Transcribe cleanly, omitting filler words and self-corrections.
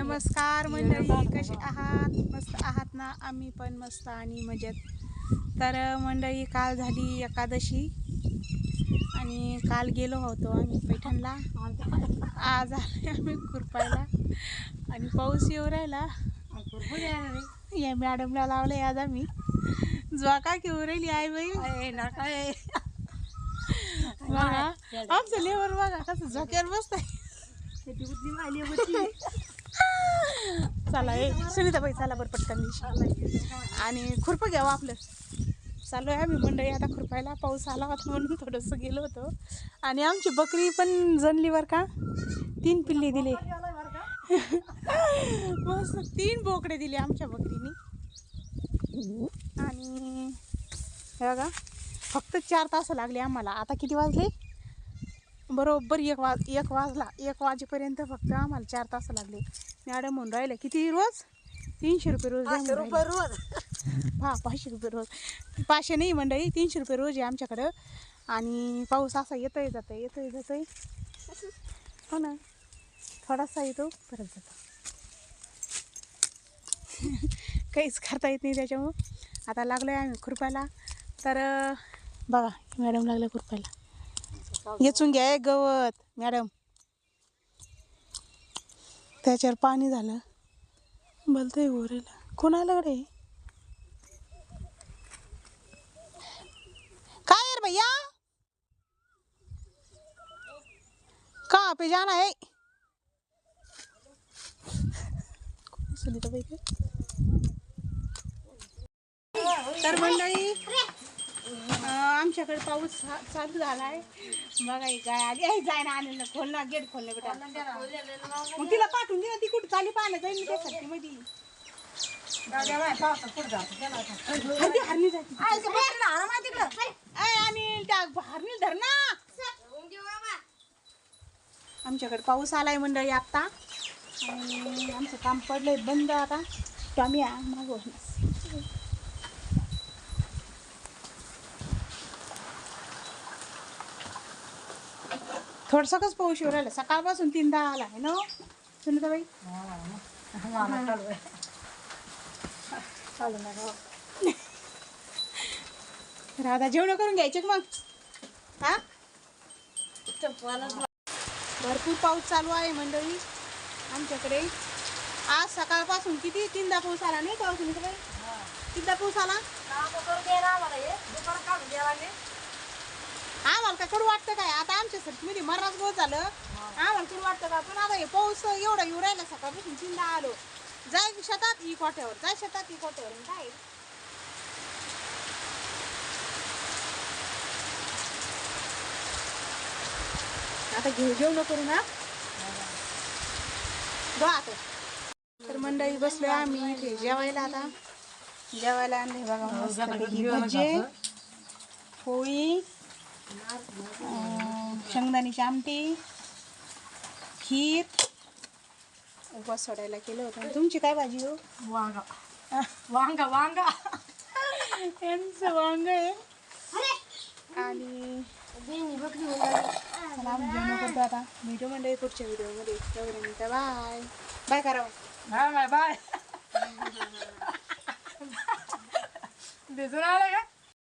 नमस्कार मंडळी, कसे आहात? मस्त आहात ना? आम्ही पण मस्त आणि मजेत. तर मंडळी, काल झाली एकादशी आणि काल गेलो होतो आम्ही पैठणला. आज आले आम्ही खुरपायला आणि पाऊस येऊ राहिला. या मॅडमला लावले आज आम्ही. ज्वाका घेऊ राहिली आई बाई ना काय बघा आमचं लेवर बघा कसं झोक्यावर बसतंय. चला सुनीताबाई चला बरं पटकन आणि खुरप घ्यावं आपलं. चालू आहे आम्ही मंडळी आता खुरपायला. पाऊस आला होता म्हणून थोडंसं गेलो होतो. आणि आमची बकरी पण जनली बरं का. 3 पिल्ले दिले. मस्त 3 बोकडे दिले आमच्या बकरीने. आणि हे बघा फक्त 4 तास लागले आम्हाला. आता किती वाजले? बरोबर 1 वाजला. 1 वाजेपर्यंत फक्त आम्हाला 4 तास लागले. मॅडम म्हणून राहिले किती रोज? 300 रुपये रोज. 500 रुपये रोज. हा 500 रुपये रोज. 500 नाही मंडळी, 300 रुपये रोज आहे आमच्याकडं. आणि पाऊस असा येतोय जातोय हो ना, थोडासा येतो परत जातो. काहीच करता येत नाही त्याच्यामुळं. आता लागलो आहे आम्ही खुरपायला. तर बघा मॅडम लागले खुरपायला. येचून घ्या गवत मॅडम. त्याच्यावर पाणी झालं बोलतोय गोरेला. कोण आलं रे? काय यार भैया, कहाँ पे जाना है? तर मंडळी आमच्याकडे पाऊस चालू झालाय. बघा ही गाय आली. जाय ना, आणलं खोल ना, गेट खोलले बेटा. मग तिला पाठवून दे ना, ती कुठं चाली पाहणं जाईल त्यासाठी मध्ये. हरणी जाते आणि त्या हरणी धर ना. आमच्याकडे पाऊस आलाय मंडळी आता. आणि आमचं काम पडलंय बंद आता. आम्ही मागव थोडसंच पाऊस येऊ राहिला. सकाळपासून 3दा आला आहे ना सुनीताबाई. राधा जेवण करून घ्यायचे मग. हा भरपूर पाऊस चालू आहे मंडळी आमच्याकडे. आज सकाळपासून किती 3दा पाऊस आला नाही का सुनीताबाई? 3दा पाऊस आला. आम्हाला काय कडू वाटतं काय? आता आमच्या मध्ये मराच बहुत झालं. आम्हाला कडू वाटतं का? पण आता हे पाऊस एवढा येऊ राहिला. सकाळपासून 3दा आलो. जाय शेतात ई कोठ्यावर, जाय शेतात ई कोठ्यावर. काय आता जेवण करू ना आता. तर मंडळी बसलोय आम्ही इथे जेवायला. आता जेवायला आणले बघा मस्त भजे, पोळी, शेंगदाण्याची आमटी, खीर, उपवास सोडायला केलं होतं. तुमची काय भाजी हो? वांगा. वांगा यांचं वांग आहे. आणि आम्ही जेवण करतो आता. व्हिडिओ मंडळी पुढच्या व्हिडिओमध्ये. तेवढ्या बाय बाय करा. Bye bye bye. भिजून आलं का?